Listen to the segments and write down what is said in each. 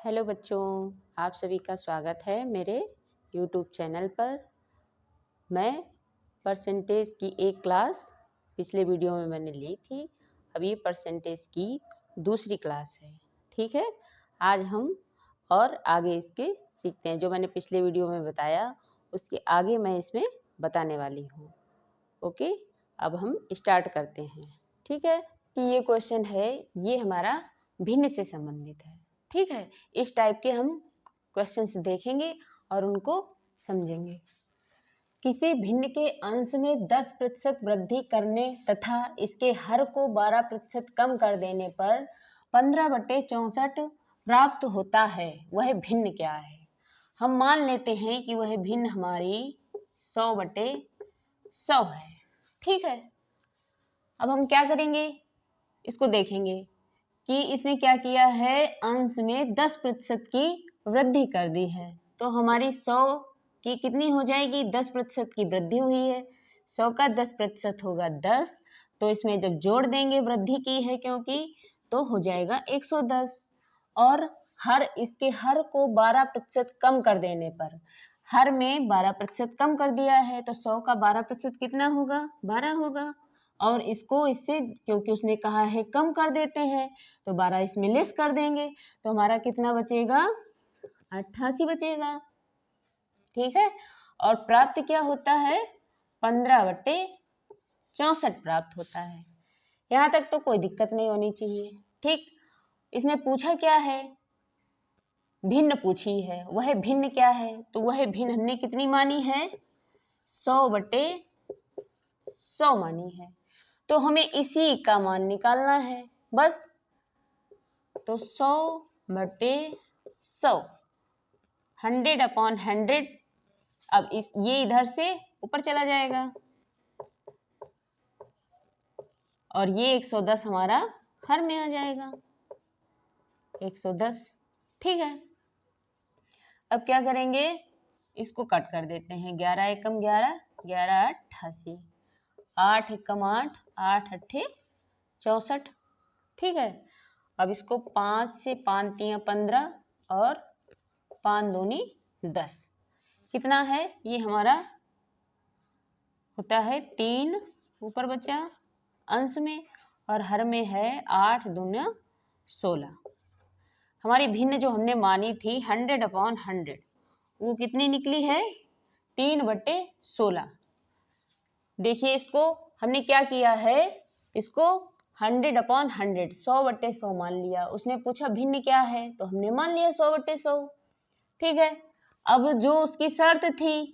Hello बच्चों, आप सभी का स्वागत है मेरे यूट्यूब चैनल पर। मैं परसेंटेज की एक क्लास पिछले वीडियो में मैंने ली थी। अब ये परसेंटेज की दूसरी क्लास है। ठीक है, आज हम और आगे इसके सीखते हैं। जो मैंने पिछले वीडियो में बताया उसके आगे मैं इसमें बताने वाली हूँ। ओके, अब हम स्टार्ट करते हैं। ठीक है, कि ये क्वेश्चन है, ये हमारा भिन्न से संबंधित है। ठीक है, इस टाइप के हम क्वेश्चंस देखेंगे और उनको समझेंगे। किसी भिन्न के अंश में 10% वृद्धि करने तथा इसके हर को 12% कम कर देने पर 15/64 प्राप्त होता है। वह भिन्न क्या है? हम मान लेते हैं कि वह भिन्न हमारी 100/100 है। ठीक है, अब हम क्या करेंगे, इसको देखेंगे कि इसने क्या किया है, अंश में 10% की वृद्धि कर दी है। तो हमारी 100 की कितनी हो जाएगी, 10% की वृद्धि हुई है। 100 का 10% होगा 10, तो इसमें जब जोड़ देंगे, वृद्धि की है क्योंकि, तो हो जाएगा 110। और इसके हर को 12% कम कर देने पर, हर में 12% कम कर दिया है, तो 100 का 12% कितना होगा, 12 होगा। और इसको इससे, क्योंकि उसने कहा है कम कर देते हैं, तो 12 इसमें लेस कर देंगे, तो हमारा कितना बचेगा, 88 बचेगा। ठीक है, और प्राप्त क्या होता है, 15/64 प्राप्त होता है। यहाँ तक तो कोई दिक्कत नहीं होनी चाहिए। ठीक, इसने पूछा क्या है, भिन्न पूछी है। वह भिन्न क्या है, तो वह भिन्न हमने कितनी मानी है, 100/100 मानी है। तो हमें इसी का मान निकालना है बस। तो 100/100, 100/100। अब ये इधर से ऊपर चला जाएगा और ये 110 हमारा हर में आ जाएगा, 110। ठीक है, अब क्या करेंगे, इसको कट कर देते हैं। 11 एकम 11, 11 88, 8 एकम 8, 8 अट्ठे 64। ठीक है, अब इसको 5 से 5 तियां 15 और 5 दूनी 10, कितना है, ये हमारा होता है 3 ऊपर बचा अंश में, और हर में है 8 दूना 16। हमारी भिन्न जो हमने मानी थी 100/100, वो कितनी निकली है, 3/16। देखिए, इसको हमने क्या किया है, इसको 100/100, 100/100 मान लिया। उसने पूछा भिन्न क्या है, तो हमने मान लिया 100/100। ठीक है, अब जो उसकी शर्त थी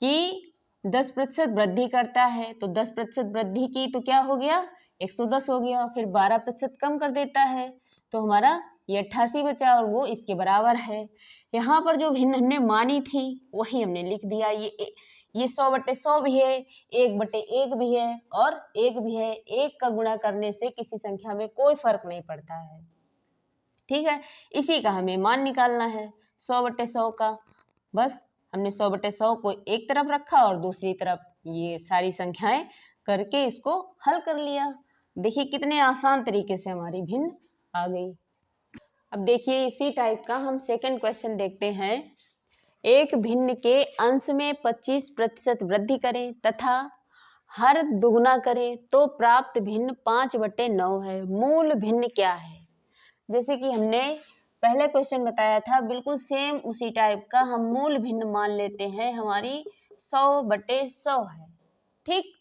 कि 10% वृद्धि करता है, तो 10% वृद्धि की तो क्या हो गया, 110 हो गया। फिर 12% कम कर देता है, तो हमारा ये 88 बचा, और वो इसके बराबर है। यहाँ पर जो भिन्न हमने मानी थी वही हमने लिख दिया। ये 100/100 भी है, 1/1 भी है, और 1 भी है। 1 का गुणा करने से किसी संख्या में कोई फर्क नहीं पड़ता है। ठीक है, इसी का हमें मान निकालना है 100/100 का। बस हमने 100/100 को एक तरफ रखा और दूसरी तरफ ये सारी संख्याएं करके इसको हल कर लिया। देखिए कितने आसान तरीके से हमारी भिन्न आ गई। अब देखिए, इसी टाइप का हम सेकंड क्वेश्चन देखते हैं। एक भिन्न के अंश में 25% वृद्धि करें तथा हर दुगुना करें तो प्राप्त भिन्न 5/9 है। मूल भिन्न क्या है? जैसे कि हमने पहले क्वेश्चन बताया था, बिल्कुल सेम उसी टाइप का हम मूल भिन्न मान लेते हैं, हमारी 100/100 है। ठीक,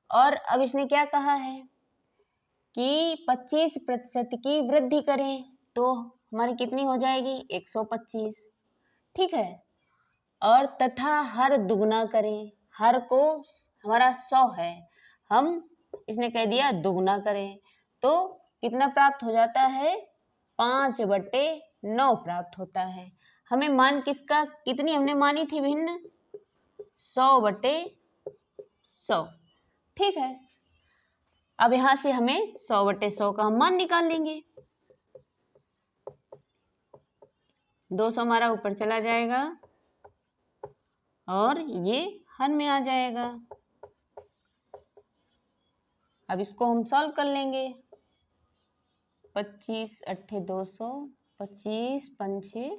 और अब इसने क्या कहा है कि 25% की वृद्धि करें, तो हमारी कितनी हो जाएगी, 125। ठीक है, और तथा हर दुगुना करें, हर को हमारा 100 है, हम इसने कह दिया दुगुना करें, तो कितना प्राप्त हो जाता है, 5/9 प्राप्त होता है। हमें मान किसका, कितनी हमने मानी थी भिन्न, 100/100। ठीक है, अब यहां से हमें 100/100 का हम मान निकाल लेंगे। 200 हमारा ऊपर चला जाएगा और ये हर में आ जाएगा। अब इसको हम सॉल्व कर लेंगे। 25 अट्ठे 200, 25 पंछे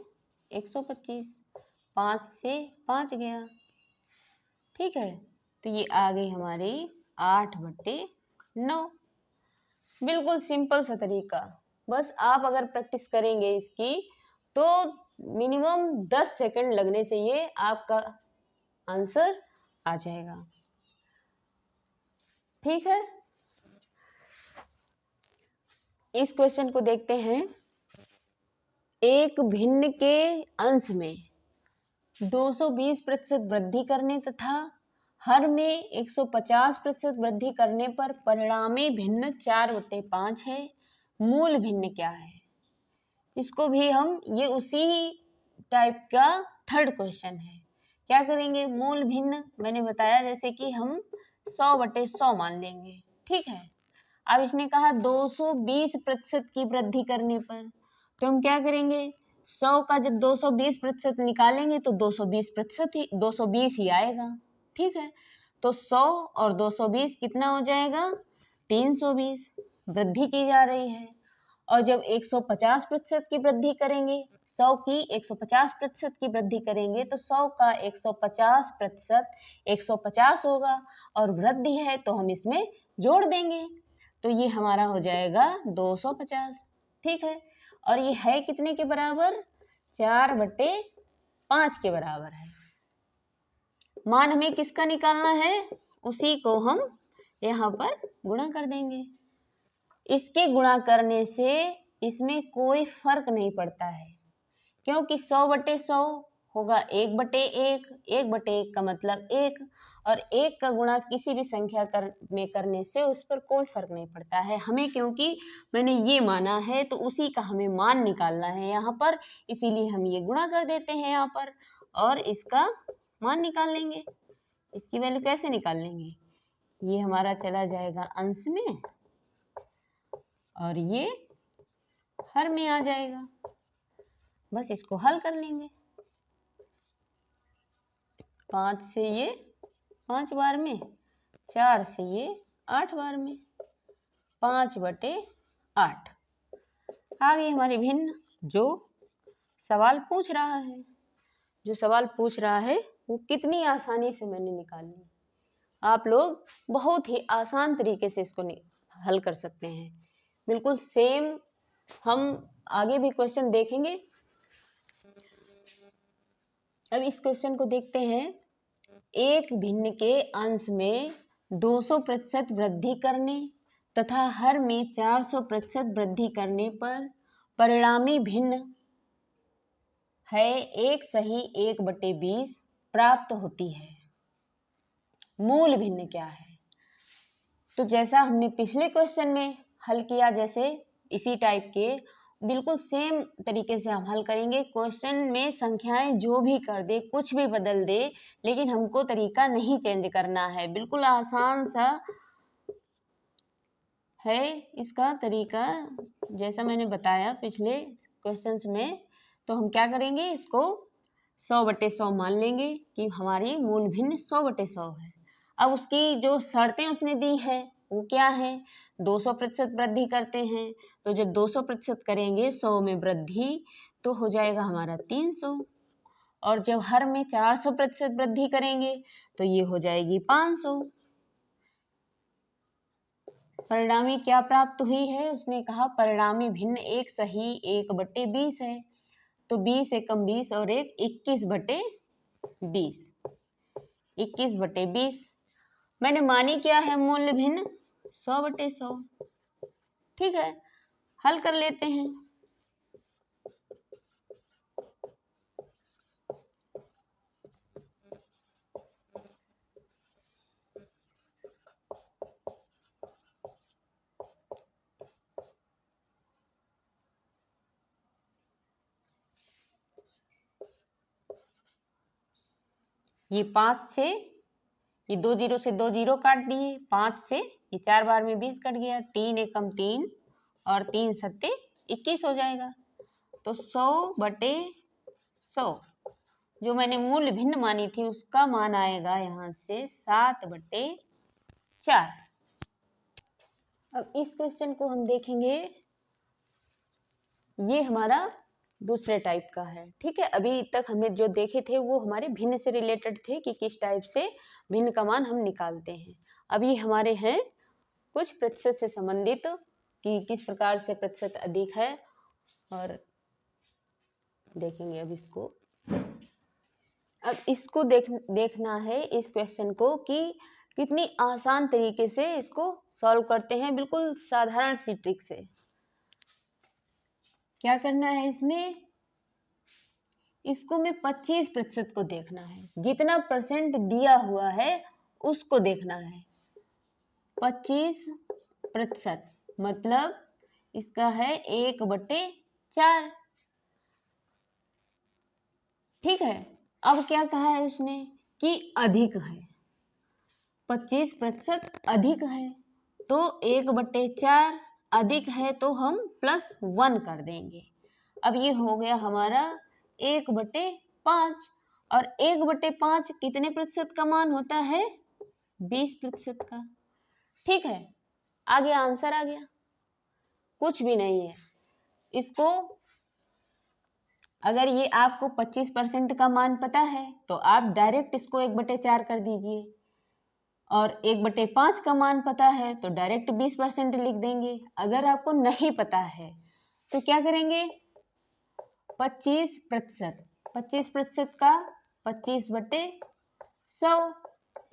125, 5 से 5 गया। ठीक है, तो ये आ गई हमारी 8/9। बिल्कुल सिंपल सा तरीका, बस आप अगर प्रैक्टिस करेंगे इसकी तो मिनिमम 10 सेकंड लगने चाहिए, आपका आंसर आ जाएगा। ठीक है, इस क्वेश्चन को देखते हैं। एक भिन्न के अंश में 220% वृद्धि करने तथा हर में 150% वृद्धि करने पर परिणामी भिन्न 4/5 है। मूल भिन्न क्या है? इसको भी हम, ये उसी टाइप का थर्ड क्वेश्चन है। क्या करेंगे? मूल भिन्न मैंने बताया जैसे कि हम 100/100 मान लेंगे। ठीक है, अब इसने कहा 220% की वृद्धि करने पर, तो हम क्या करेंगे? 100 का जब 220% निकालेंगे तो 220 ही आएगा। ठीक है, तो 100 और 220 कितना हो जाएगा? 320 वृद्धि की जा रही है। और जब 150% की वृद्धि करेंगे, 100 की 150% की वृद्धि करेंगे तो 100 का 150% 150 होगा, और वृद्धि है तो हम इसमें जोड़ देंगे, तो ये हमारा हो जाएगा 250। ठीक है, और ये है कितने के बराबर? 4/5 के बराबर है। मान हमें किसका निकालना है? उसी को हम यहाँ पर गुणा कर देंगे। इसके गुणा करने से इसमें कोई फर्क नहीं पड़ता है, क्योंकि 100/100 होगा 1/1, 1/1 का मतलब 1, और 1 का गुणा किसी भी संख्या में करने से उस पर कोई फर्क नहीं पड़ता है हमें, क्योंकि मैंने ये माना है तो उसी का हमें मान निकालना है यहाँ पर, इसीलिए हम ये गुणा कर देते हैं यहाँ पर और इसका मान निकाल लेंगे। इसकी वैल्यू कैसे निकाल लेंगे? ये हमारा चला जाएगा अंश में और ये हर में आ जाएगा, बस इसको हल कर लेंगे। 5 से ये 5 बार में, 4 से ये 8 बार में, 5/8 आ गई हमारी भिन्न। जो सवाल पूछ रहा है वो कितनी आसानी से मैंने निकाल ली। आप लोग बहुत ही आसान तरीके से इसको हल कर सकते हैं, बिल्कुल सेम। हम आगे भी क्वेश्चन देखेंगे। अब इस क्वेश्चन को देखते हैं। एक भिन्न के अंश में 200% वृद्धि करने तथा हर में 400% वृद्धि करने पर परिणामी भिन्न है 1 सही 1/20 प्राप्त होती है। मूल भिन्न क्या है? तो जैसा हमने पिछले क्वेश्चन में हल किया, जैसे इसी टाइप के बिल्कुल सेम तरीके से हम हल करेंगे। क्वेश्चन में संख्याएं जो भी कर दे, कुछ भी बदल दे, लेकिन हमको तरीका नहीं चेंज करना है। बिल्कुल आसान सा है इसका तरीका, जैसा मैंने बताया पिछले क्वेश्चंस में। तो हम क्या करेंगे? इसको 100/100 मान लेंगे कि हमारी मूल भिन्न 100/100 है। अब उसकी जो शर्तें उसने दी है वो क्या है? 200% वृद्धि करते हैं, तो जब 200% करेंगे 100 में वृद्धि तो हो जाएगा हमारा 300, और जब हर में 400% वृद्धि करेंगे तो ये हो जाएगी 500। परिणामी क्या प्राप्त हुई है? उसने कहा परिणामी भिन्न 1 सही 1/20 है, तो 20 एकम 20 और 1 21/20, 21/20। मैंने मानी क्या है? मूल्य भिन्न 100/100। ठीक है, हल कर लेते हैं। ये 5 से ये 2 जीरो से 2 जीरो काट दिए, 5 से ये 4 बार में 20 कट गया, 3 एकम 3 और 3 सत्ते 21 हो जाएगा। तो 100/100 जो मैंने मूल्य भिन्न मानी थी उसका मान आएगा यहाँ से 7/4। अब इस क्वेश्चन को हम देखेंगे। ये हमारा दूसरे टाइप का है। ठीक है, अभी तक हमें जो देखे थे वो हमारे भिन्न से रिलेटेड थे कि किस टाइप से भिन्न का मान हम निकालते हैं। अभी हमारे हैं कुछ प्रतिशत से संबंधित कि किस प्रकार से प्रतिशत अधिक है, और देखेंगे अब इसको। अब इसको देखना है इस क्वेश्चन को कि कितनी आसान तरीके से इसको सॉल्व करते हैं, बिल्कुल साधारण सी ट्रिक से। क्या करना है इसमें, इसको में 25% को देखना है, जितना परसेंट दिया हुआ है उसको देखना है। 25% मतलब इसका है 1/4। ठीक है, अब क्या कहा है उसने कि अधिक है, 25% अधिक है, तो 1/4 अधिक है तो हम +1 कर देंगे। अब ये हो गया हमारा 1/5, और 1/5 कितने प्रतिशत का मान होता है, 20% का। ठीक है, आगे आंसर आ गया, कुछ भी नहीं है। इसको अगर ये आपको 25% का मान पता है तो आप डायरेक्ट इसको 1/4 कर दीजिए, और 1/5 का मान पता है तो डायरेक्ट 20% लिख देंगे। अगर आपको नहीं पता है तो क्या करेंगे, 25% का 25/100,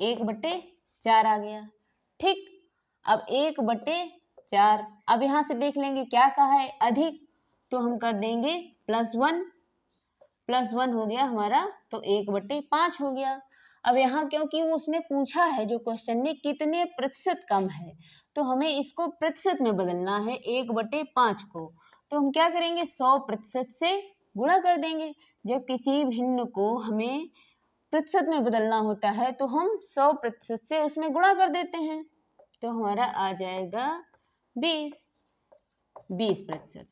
1/4 आ गया। ठीक, अब 1/4, अब यहां से देख लेंगे क्या कहा है, अधिक, तो हम कर देंगे +1 हो गया हमारा, तो 1/5 हो गया। अब यहाँ क्योंकि उसने पूछा है जो क्वेश्चन ने कितने प्रतिशत कम है, तो हमें इसको प्रतिशत में बदलना है 1/5 को। तो हम क्या करेंगे, 100% से गुणा कर देंगे। जब किसी भिन्न को हमें प्रतिशत में बदलना होता है तो हम 100% से उसमें गुणा कर देते हैं, तो हमारा आ जाएगा 20%।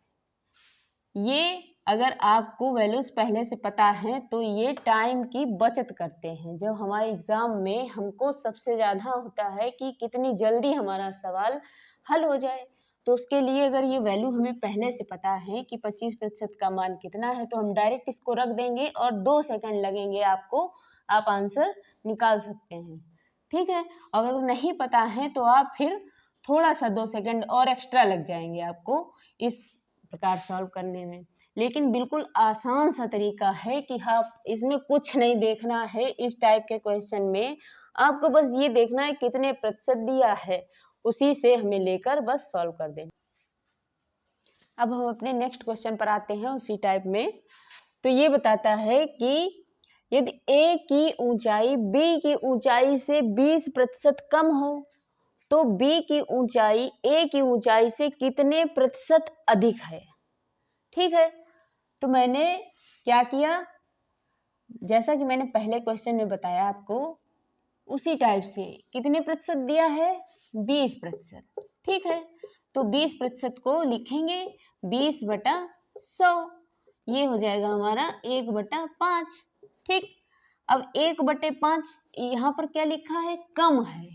ये अगर आपको वैल्यूज पहले से पता है तो ये टाइम की बचत करते हैं। जब हमारे एग्जाम में हमको सबसे ज़्यादा होता है कि कितनी जल्दी हमारा सवाल हल हो जाए, तो उसके लिए अगर ये वैल्यू हमें पहले से पता है कि 25% का मान कितना है, तो हम डायरेक्ट इसको रख देंगे और 2 सेकंड लगेंगे आपको, आप आंसर निकाल सकते हैं। ठीक है, अगर नहीं पता है तो आप फिर थोड़ा सा 2 सेकंड और एक्स्ट्रा लग जाएंगे आपको इस प्रकार सॉल्व करने में। लेकिन बिल्कुल आसान सा तरीका है कि आप इसमें कुछ नहीं देखना है। इस टाइप के क्वेश्चन में आपको बस ये देखना है कितने प्रतिशत दिया है, उसी से हमें लेकर बस सॉल्व कर देना। अब हम अपने नेक्स्ट क्वेश्चन पर आते हैं उसी टाइप में। तो ये बताता है कि यदि ए की ऊंचाई बी की ऊंचाई से 20% कम हो तो बी की ऊंचाई ए की ऊंचाई से कितने प्रतिशत अधिक है। ठीक है, तो मैंने क्या किया, जैसा कि मैंने पहले क्वेश्चन में बताया आपको, उसी टाइप से कितने प्रतिशत दिया है, 20%। ठीक है, तो 20% को लिखेंगे 20/100, ये हो जाएगा हमारा 1/5। ठीक, अब 1/5 यहाँ पर क्या लिखा है, कम है,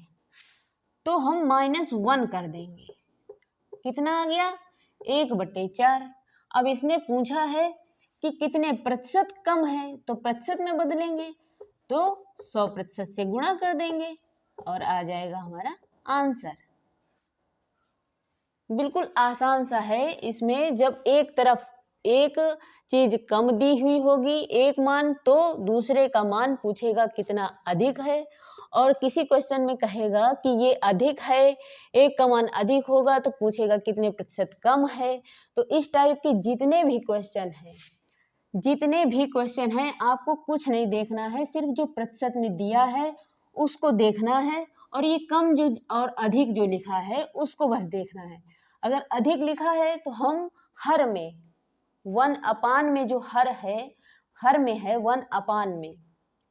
तो हम -1 कर देंगे। कितना आ गया, 1/4। अब इसने पूछा है कि कितने प्रतिशत कम है, तो प्रतिशत में बदलेंगे, तो 100% से गुणा कर देंगे और आ जाएगा हमारा आंसर। बिल्कुल आसान सा है। इसमें जब एक तरफ एक चीज कम दी हुई होगी एक मान, तो दूसरे का मान पूछेगा कितना अधिक है, और किसी क्वेश्चन में कहेगा कि ये अधिक है, एक का मान अधिक होगा तो पूछेगा कितने प्रतिशत कम है। तो इस टाइप के जितने भी क्वेश्चन हैं आपको कुछ नहीं देखना है, सिर्फ जो प्रतिशत में दिया है उसको देखना है, और ये कम जो और अधिक जो लिखा है उसको बस देखना है। अगर अधिक लिखा है तो हम हर में 1/, में जो हर में है 1/, में,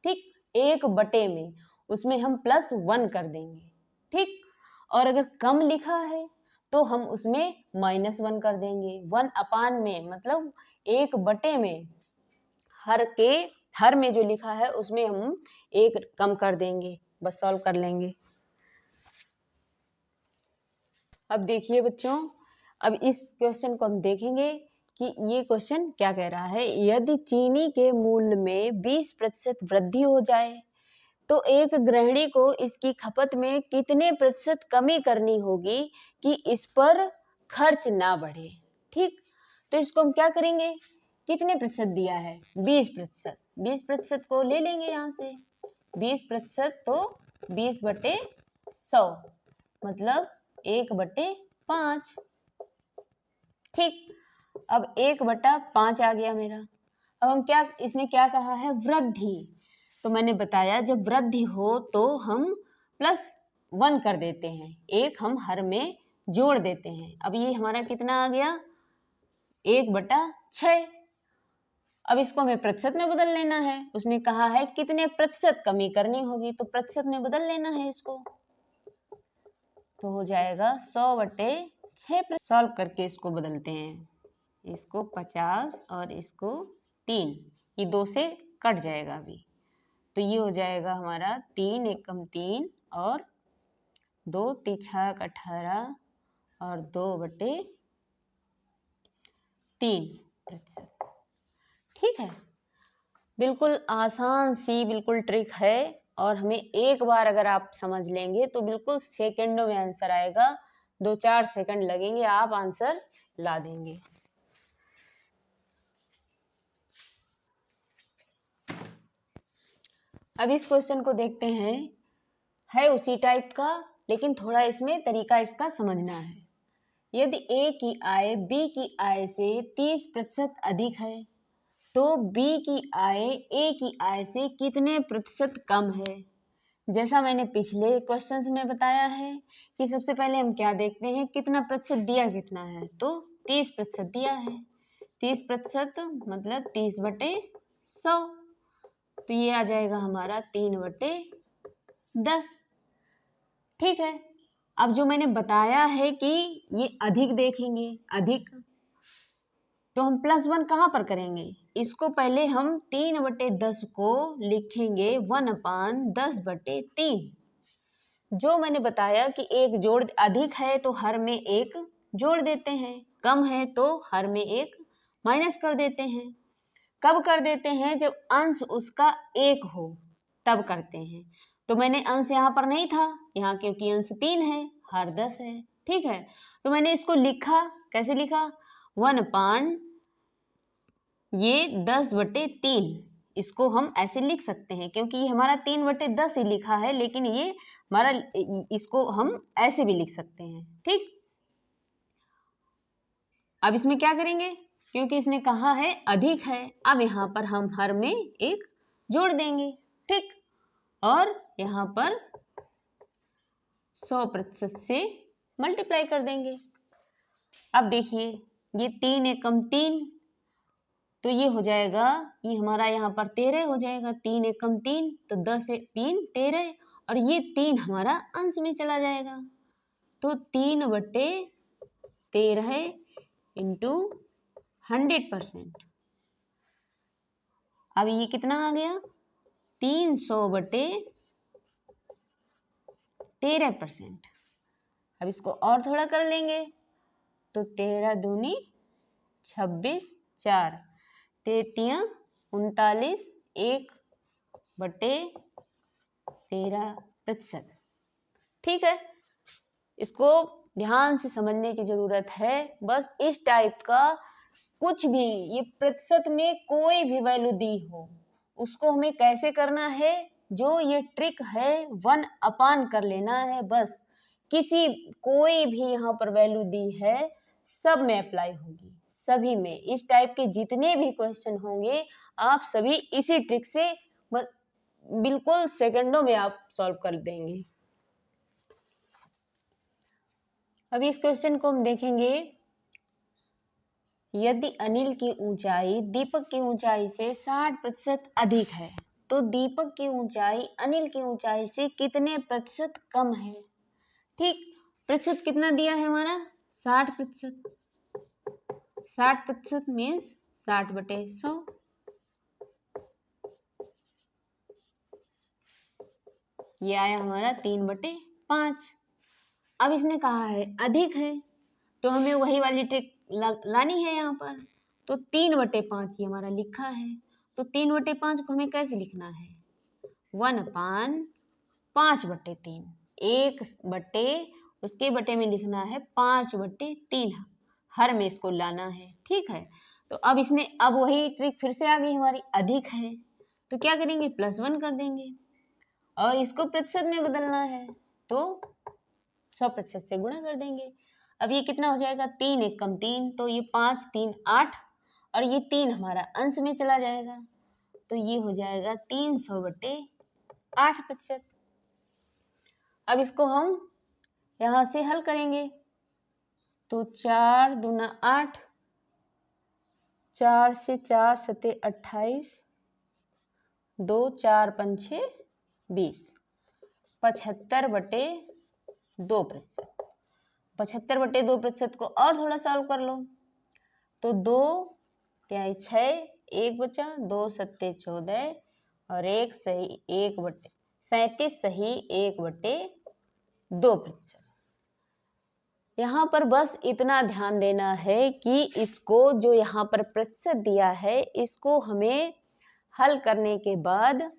ठीक, 1/, में, उसमें हम +1 कर देंगे। ठीक, और अगर कम लिखा है तो हम उसमें -1 कर देंगे। 1/, में मतलब 1/, में हर में जो लिखा है उसमें हम 1 कम कर देंगे, बस सॉल्व कर लेंगे। अब देखिए बच्चों, अब इस क्वेश्चन को हम देखेंगे कि ये क्वेश्चन क्या कह रहा है, यदि चीनी के मूल्य में 20% वृद्धि हो जाए तो एक गृहिणी को इसकी खपत में कितने प्रतिशत कमी करनी होगी कि इस पर खर्च ना बढ़े। ठीक, तो इसको हम क्या करेंगे, कितने प्रतिशत दिया है, 20%। 20% को ले लेंगे यहाँ से, 20% तो 20/100 मतलब 1/5। ठीक, अब 1/5 आ गया मेरा। अब हम क्या, इसने क्या कहा है, वृद्धि, तो मैंने बताया जब वृद्धि हो तो हम +1 कर देते हैं, एक हम हर में जोड़ देते हैं। अब ये हमारा कितना आ गया, 1/6। अब इसको हमें प्रतिशत में बदल लेना है, उसने कहा है कितने प्रतिशत कमी करनी होगी, तो प्रतिशत में बदल लेना है इसको, तो हो जाएगा 100/6। सॉल्व करके इसको बदलते हैं, इसको 50 और इसको 3, ये 2 से कट जाएगा अभी, तो ये हो जाएगा हमारा 3 एकम 3 और 2 तिछक 18 और 2/3%। ठीक है, बिल्कुल आसान सी बिल्कुल ट्रिक है, और हमें एक बार अगर आप समझ लेंगे तो बिल्कुल सेकंडों में आंसर आएगा, 2-4 सेकंड लगेंगे, आप आंसर ला देंगे। अब इस क्वेश्चन को देखते हैं, है उसी टाइप का लेकिन थोड़ा इसमें तरीका इसका समझना है। यदि ए की आय बी की आय से 30% अधिक है तो बी की आय ए की आय से कितने प्रतिशत कम है। जैसा मैंने पिछले क्वेश्चंस में बताया है कि सबसे पहले हम क्या देखते हैं, कितना प्रतिशत दिया कितना है, तो 30% दिया है, 30% मतलब 30/100, तो ये आ जाएगा हमारा 3/10। ठीक है, अब जो मैंने बताया है कि ये अधिक देखेंगे, अधिक, तो हम +1 कहाँ पर करेंगे, इसको पहले हम 3/10 को लिखेंगे 1/10/3। जो मैंने बताया कि एक जोड़, अधिक है तो हर में एक जोड़ देते हैं, कम है तो हर में एक माइनस कर देते हैं। कब कर देते हैं, जब अंश उसका 1 हो तब करते हैं। तो मैंने अंश यहाँ पर नहीं था, यहाँ क्योंकि अंश 3 है, हर 10 है। ठीक है, तो मैंने इसको लिखा, कैसे लिखा, 1/, ये 10/3, इसको हम ऐसे लिख सकते हैं क्योंकि ये हमारा 3/10 ही लिखा है, लेकिन ये हमारा, इसको हम ऐसे भी लिख सकते हैं। ठीक, अब इसमें क्या करेंगे, क्योंकि इसने कहा है अधिक है, अब यहाँ पर हम हर में एक जोड़ देंगे। ठीक, और यहाँ पर 100% से मल्टीप्लाई कर देंगे। अब देखिए ये 3 एकम 3, तो ये हो जाएगा, ये हमारा यहाँ पर 13 हो जाएगा, 3 एकम 3 तो 10 एक 3 13, और ये 3 हमारा अंश में चला जाएगा, तो 3/13 इंटू 100%। अब ये कितना आ गया, 300/13%। अब इसको और थोड़ा कर लेंगे, तो 13 दूनी 26, 4 33 39, 1/13%। ठीक है, इसको ध्यान से समझने की जरूरत है। बस इस टाइप का कुछ भी, ये प्रतिशत में कोई भी वैल्यू दी हो उसको हमें कैसे करना है, जो ये ट्रिक है 1/, कर लेना है बस। किसी, कोई भी यहाँ पर वैल्यू दी है सब में अप्लाई होगी, सभी में। इस टाइप के जितने भी क्वेश्चन होंगे आप सभी इसी ट्रिक से बिल्कुल सेकंडों में आप सॉल्व कर देंगे। अभी इस क्वेश्चन को हम देखेंगे, यदि अनिल की ऊंचाई दीपक की ऊंचाई से 60% अधिक है तो दीपक की ऊंचाई अनिल की ऊंचाई से कितने प्रतिशत कम है। ठीक, प्रतिशत कितना दिया है हमारा, 60%। 60% मीन्स 60/100। ये आया हमारा 3/5। अब इसने कहा है अधिक है, तो हमें वही वाली ट्रिक लानी है यहाँ पर। तो 3/5 ये हमारा लिखा है। तो 3/5 को हमें कैसे लिखना है? 1/5/3, एक बटे उसके बटे में लिखना है 5/3, हर में इसको लाना है। ठीक है, तो अब इसने अब वही ट्रिक फिर से आ गई हमारी, अधिक है तो क्या करेंगे, +1 कर देंगे और इसको प्रतिशत में बदलना है तो 100% से गुणा कर देंगे। अब ये कितना हो जाएगा, 3 एक कम 3, तो ये 5 3 8 और ये 3 हमारा अंश में चला जाएगा तो ये हो जाएगा 300/8%। अब इसको हम यहाँ से हल करेंगे तो 4 दूना 8, 4 से 4 सते 28, 2 4 5 20, 75/2%। 75/2% को और थोड़ा सॉल्व कर लो तो 2 तिहाई 6, 1 बचा, 2 सत्ते 14 और 1 सही 37 सही 1/2%। यहाँ पर बस इतना ध्यान देना है कि इसको जो यहाँ पर प्रतिशत दिया है इसको हमें हल करने के बाद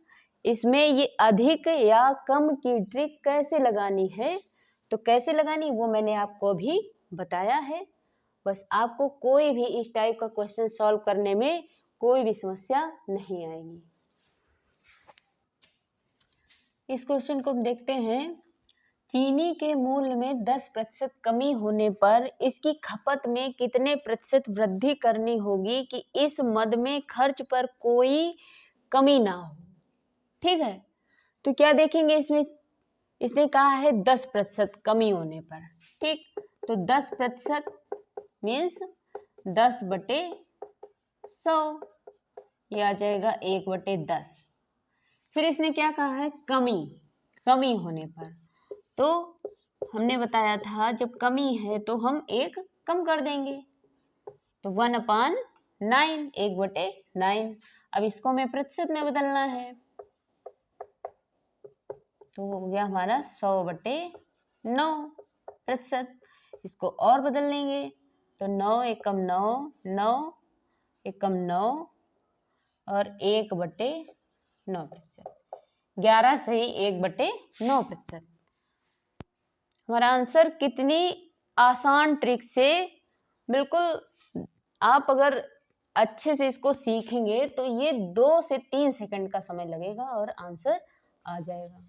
इसमें ये अधिक या कम की ट्रिक कैसे लगानी है, तो कैसे लगानी वो मैंने आपको अभी बताया है। बस आपको कोई भी इस टाइप का क्वेश्चन सॉल्व करने में कोई भी समस्या नहीं आएगी। इस क्वेश्चन को हम देखते हैं। चीनी के मूल्य में 10% कमी होने पर इसकी खपत में कितने प्रतिशत वृद्धि करनी होगी कि इस मद में खर्च पर कोई कमी ना हो। ठीक है, तो क्या देखेंगे इसमें, इसने कहा है 10% कमी होने पर। ठीक, तो 10% मीन्स 10/100, ये आ जाएगा 1/10। फिर इसने क्या कहा है, कमी होने पर, तो हमने बताया था जब कमी है तो हम एक कम कर देंगे तो 1/9, 1/9। अब इसको हमें प्रतिशत में बदलना है तो हो गया हमारा 100/9%। इसको और बदल लेंगे तो 9 एकम 9, 9 एकम 9 और 1/9%, 11 सही 1/9%। हमारा आंसर कितनी आसान ट्रिक से, बिल्कुल आप अगर अच्छे से इसको सीखेंगे तो ये 2 से 3 सेकंड का समय लगेगा और आंसर आ जाएगा।